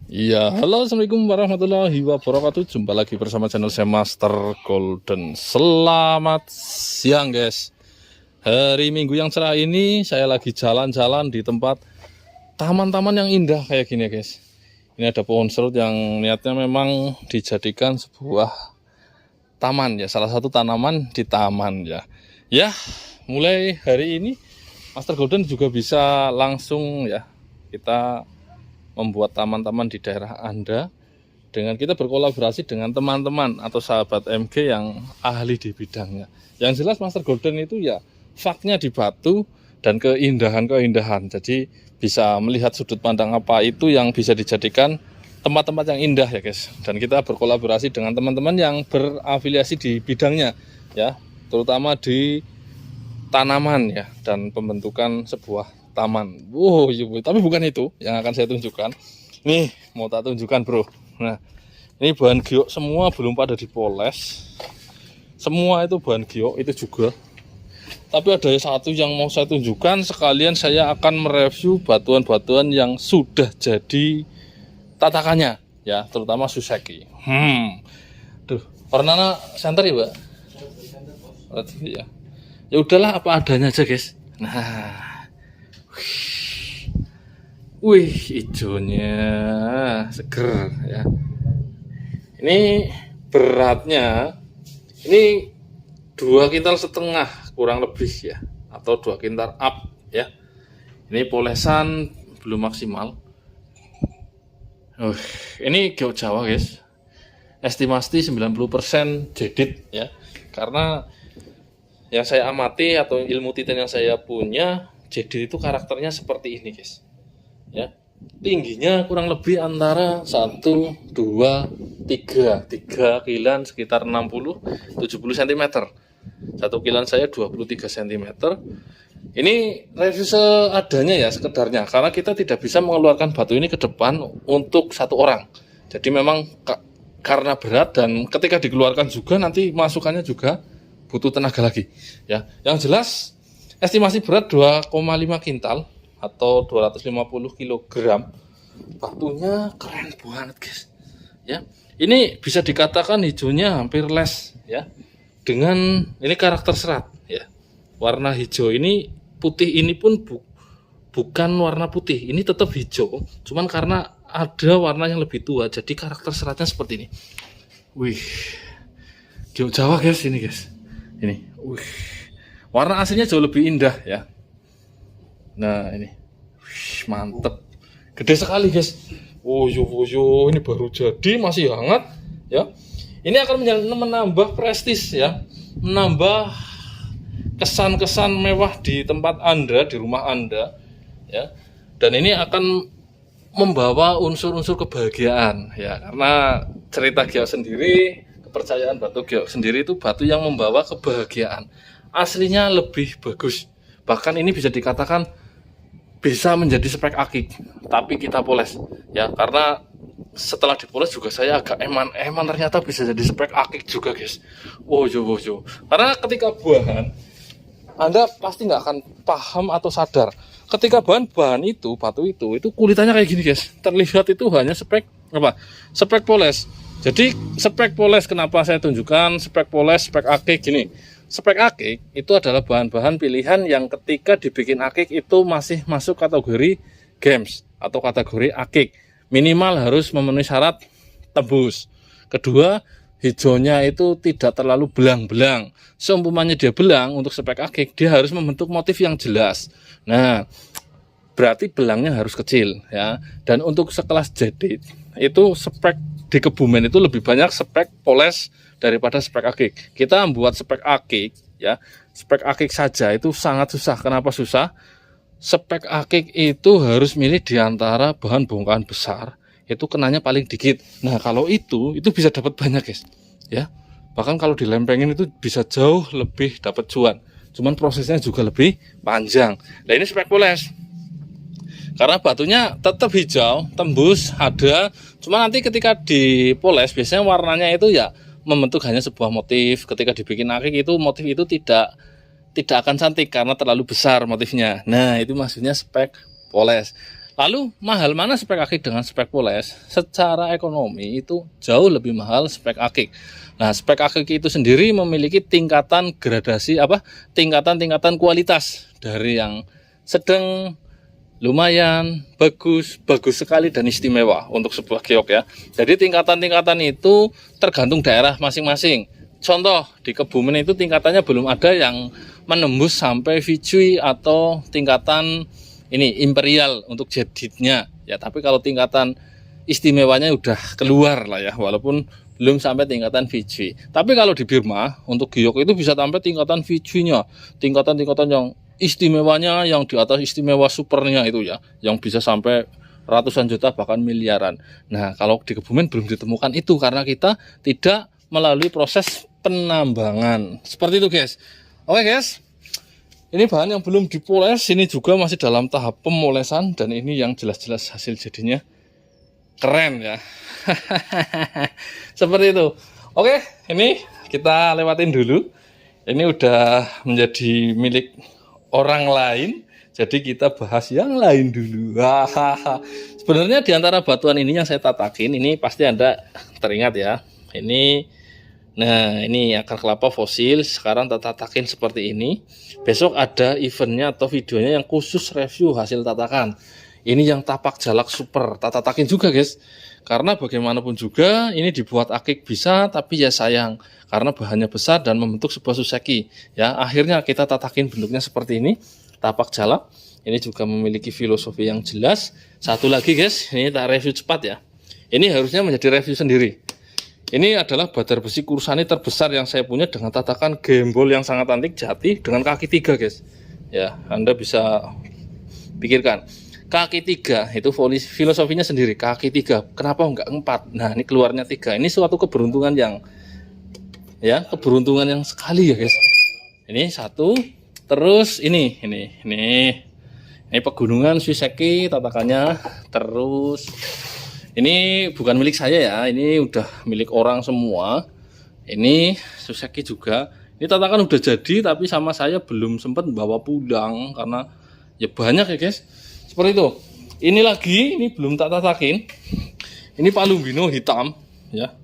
Iya, halo assalamualaikum warahmatullahi wabarakatuh. Jumpa lagi bersama channel saya Master Golden. Selamat siang guys. Hari Minggu yang cerah ini saya lagi jalan-jalan di tempat taman-taman yang indah kayak gini ya guys. Ini ada pohon serut yang niatnya memang dijadikan sebuah taman ya, salah satu tanaman di taman ya. Ya, mulai hari ini Master Golden juga bisa langsung ya kita membuat taman-taman di daerah Anda dengan kita berkolaborasi dengan teman-teman atau sahabat MG yang ahli di bidangnya. Yang jelas Master Golden itu ya faknya di batu dan keindahan-keindahan. Jadi bisa melihat sudut pandang apa itu yang bisa dijadikan tempat-tempat yang indah ya guys. Dan kita berkolaborasi dengan teman-teman yang berafiliasi di bidangnya ya, terutama di tanaman ya dan pembentukan sebuah taman. Wow, tapi bukan itu yang akan saya tunjukkan. Nih, mau tak tunjukkan, bro. Nah, ini bahan giok semua belum pada dipoles. Semua itu bahan giok itu juga. Tapi ada satu yang mau saya tunjukkan, sekalian saya akan mereview batuan-batuan yang sudah jadi tatakannya ya, terutama Suseki. Tuh, warnanya center ya, Mbak? Ya. Ya udahlah apa adanya aja, guys. Nah, wih, hijaunya seger ya. Ini beratnya ini 2,5 kintal kurang lebih ya, atau 2 kintal up ya. Ini polesan belum maksimal. Ini giok Jawa guys. Estimasi 90% jedit ya. Karena yang saya amati atau ilmu titan yang saya punya, jedit itu karakternya seperti ini guys ya, tingginya kurang lebih antara 1, 2, 3 kilan sekitar 60-70 cm. 1 kilan saya 23 cm. Ini review seadanya ya, sekedarnya, karena kita tidak bisa mengeluarkan batu ini ke depan untuk satu orang. Jadi memang karena berat dan ketika dikeluarkan juga nanti masukannya juga butuh tenaga lagi ya. Yang jelas estimasi berat 2,5 kintal atau 250 kg. Batunya keren banget guys ya. Ini bisa dikatakan hijaunya hampir les ya, dengan ini karakter serat ya. Warna hijau ini, putih ini pun bukan warna putih, ini tetap hijau, cuman karena ada warna yang lebih tua jadi karakter seratnya seperti ini. Wih, giok Jawa guys ini guys. Ini wih, warna aslinya jauh lebih indah ya. Nah ini, wih, mantep, gede sekali guys. Ini baru jadi, masih hangat ya. Ini akan menambah prestis ya, menambah kesan-kesan mewah di tempat Anda, di rumah Anda ya. Dan ini akan membawa unsur-unsur kebahagiaan ya, karena cerita giok sendiri, kepercayaan batu giok sendiri itu batu yang membawa kebahagiaan. Aslinya lebih bagus, bahkan ini bisa dikatakan bisa menjadi spek akik, tapi kita poles ya, karena setelah dipoles juga saya agak eman ternyata bisa jadi spek akik juga guys. Karena ketika buahan Anda pasti nggak akan paham atau sadar ketika bahan itu, batu itu kulitannya kayak gini guys, terlihat itu hanya spek poles. Jadi spek poles, kenapa saya tunjukkan spek poles, spek akik gini. Spek akik itu adalah bahan-bahan pilihan yang ketika dibikin akik itu masih masuk kategori games atau kategori akik. Minimal harus memenuhi syarat tembus. Kedua, hijaunya itu tidak terlalu belang-belang. Seumpamanya dia belang untuk spek akik, dia harus membentuk motif yang jelas. Nah, berarti belangnya harus kecil ya. Dan untuk sekelas jedit itu spek di Kebumen itu lebih banyak spek poles daripada spek akik. Kita membuat spek akik ya, spek akik saja itu sangat susah. Kenapa susah? Spek akik itu harus milih di antara bahan bongkahan besar, itu kenanya paling dikit. Nah kalau itu bisa dapat banyak guys ya. Bahkan kalau dilempengin itu bisa jauh lebih dapat cuan. Cuman prosesnya juga lebih panjang. Nah ini spek poles, karena batunya tetap hijau, tembus, ada. Cuma nanti ketika dipoles biasanya warnanya itu ya membentuk hanya sebuah motif. Ketika dibikin akik itu motif itu tidak akan cantik karena terlalu besar motifnya. Nah itu maksudnya spek poles. Lalu mahal mana spek akik dengan spek poles? Secara ekonomi itu jauh lebih mahal spek akik. Nah, spek akik itu sendiri memiliki tingkatan gradasi tingkatan kualitas dari yang sedang, lumayan, bagus sekali dan istimewa untuk sebuah giok ya. Jadi tingkatan-tingkatan itu tergantung daerah masing-masing. Contoh di Kebumen itu tingkatannya belum ada yang menembus sampai Vichy atau tingkatan ini imperial untuk jeditnya ya, tapi kalau tingkatan istimewanya udah keluar lah ya, walaupun belum sampai tingkatan Vichy. Tapi kalau di Birma untuk giok itu bisa sampai tingkatan Vichy-nya, tingkatan-tingkatan yang istimewanya yang di atas istimewa supernya itu ya, yang bisa sampai ratusan juta bahkan miliaran. Nah, kalau di Kebumen belum ditemukan itu karena kita tidak melalui proses penambangan. Seperti itu guys. Oke guys. Ini bahan yang belum dipoles, ini juga masih dalam tahap pemolesan, dan ini yang jelas-jelas hasil jadinya keren ya. Seperti itu. Oke, ini kita lewatin dulu. Ini udah menjadi milik orang lain, jadi kita bahas yang lain dulu. Sebenarnya di antara batuan ini yang saya tatakin, ini pasti Anda teringat ya. Ini akar kelapa fosil, sekarang tatakin seperti ini. Besok ada eventnya atau videonya yang khusus review hasil tatakan. Ini yang tapak jalak super, tatakin juga guys. Karena bagaimanapun juga ini dibuat akik bisa, tapi ya sayang karena bahannya besar dan membentuk sebuah suseki. Ya, akhirnya kita tatakin bentuknya seperti ini, tapak jalak. Ini juga memiliki filosofi yang jelas. Satu lagi guys, ini tak review cepat ya. Ini harusnya menjadi review sendiri. Ini adalah badar besi kursani terbesar yang saya punya dengan tatakan gembol yang sangat antik jati dengan kaki 3 guys. Ya, Anda bisa pikirkan. Kaki 3 itu filosofinya sendiri, kaki 3. Kenapa enggak 4? Nah, ini keluarnya 3. Ini suatu keberuntungan yang sekali ya guys. Ini satu, terus ini pegunungan Swiseki tatakannya, terus ini bukan milik saya ya, ini udah milik orang semua. Ini suseki juga. Ini tatakan udah jadi, tapi sama saya belum sempat bawa pulang karena ya banyak ya guys. Seperti itu. Ini lagi, ini belum tak tatakin. Ini palumbino hitam ya.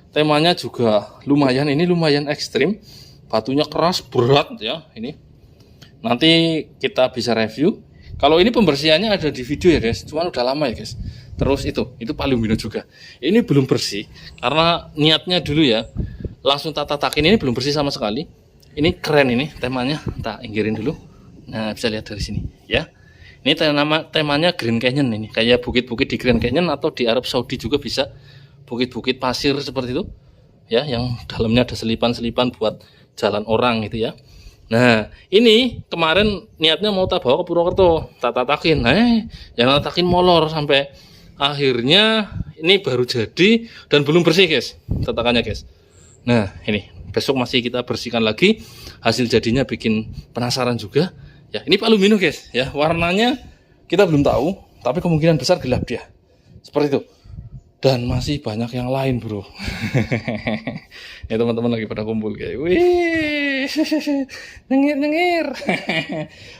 Temanya juga lumayan, ini lumayan ekstrim. Batunya keras, berat ya. Ini nanti kita bisa review. Kalau ini pembersihannya ada di video ya guys, cuman udah lama ya guys. Terus itu palumbino juga. Ini belum bersih karena niatnya dulu ya. Langsung tak tatakin, ini belum bersih sama sekali. Ini keren ini temanya, tak inggirin dulu. Nah, bisa lihat dari sini ya. Ini temanya Grand Canyon ini, kayak bukit-bukit di Grand Canyon atau di Arab Saudi juga bisa. Bukit-bukit pasir seperti itu. Ya, yang dalamnya ada selipan-selipan buat jalan orang gitu ya. Nah, ini kemarin niatnya mau tak bawa ke Purwokerto, tak tatakin. Yang tatakin molor sampai akhirnya ini baru jadi dan belum bersih guys, tatakannya guys. Nah, ini besok masih kita bersihkan lagi. Hasil jadinya bikin penasaran juga. Ya, ini aluminium guys. Ya, warnanya kita belum tahu, tapi kemungkinan besar gelap dia. Seperti itu. Dan masih banyak yang lain bro. Ya teman-teman lagi pada kumpul kayak, wih, nyengir.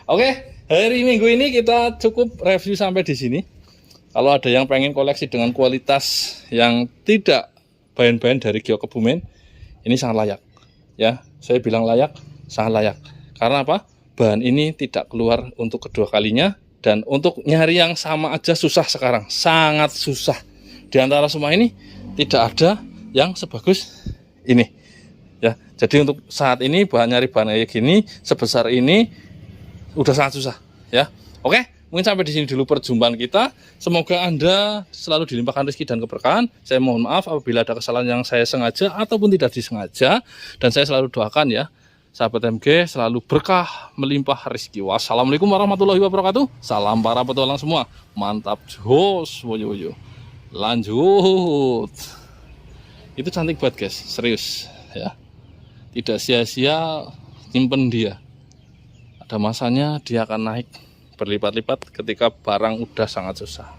Oke, hari Minggu ini kita cukup review sampai di sini. Kalau ada yang pengen koleksi dengan kualitas yang tidak bahan-bahan dari giok Kebumen, ini sangat layak. Ya, saya bilang layak, sangat layak. Karena apa? Bahan ini tidak keluar untuk kedua kalinya, dan untuk nyari yang sama aja susah sekarang, sangat susah. Di antara semua ini tidak ada yang sebagus ini. Ya, jadi untuk saat ini nyari bahan kayak gini sebesar ini udah sangat susah. Ya, oke. Mungkin sampai di sini dulu perjumpaan kita. Semoga Anda selalu dilimpahkan rezeki dan keberkahan. Saya mohon maaf apabila ada kesalahan yang saya sengaja ataupun tidak disengaja. Dan saya selalu doakan ya, sahabat MG selalu berkah melimpah rezeki. Wassalamualaikum warahmatullahi wabarakatuh. Salam para petualang semua. Mantap jos, woyo. Lanjut. Itu cantik banget guys, serius ya. Tidak sia-sia nyimpen dia. Ada masanya dia akan naik berlipat-lipat ketika barang udah sangat susah.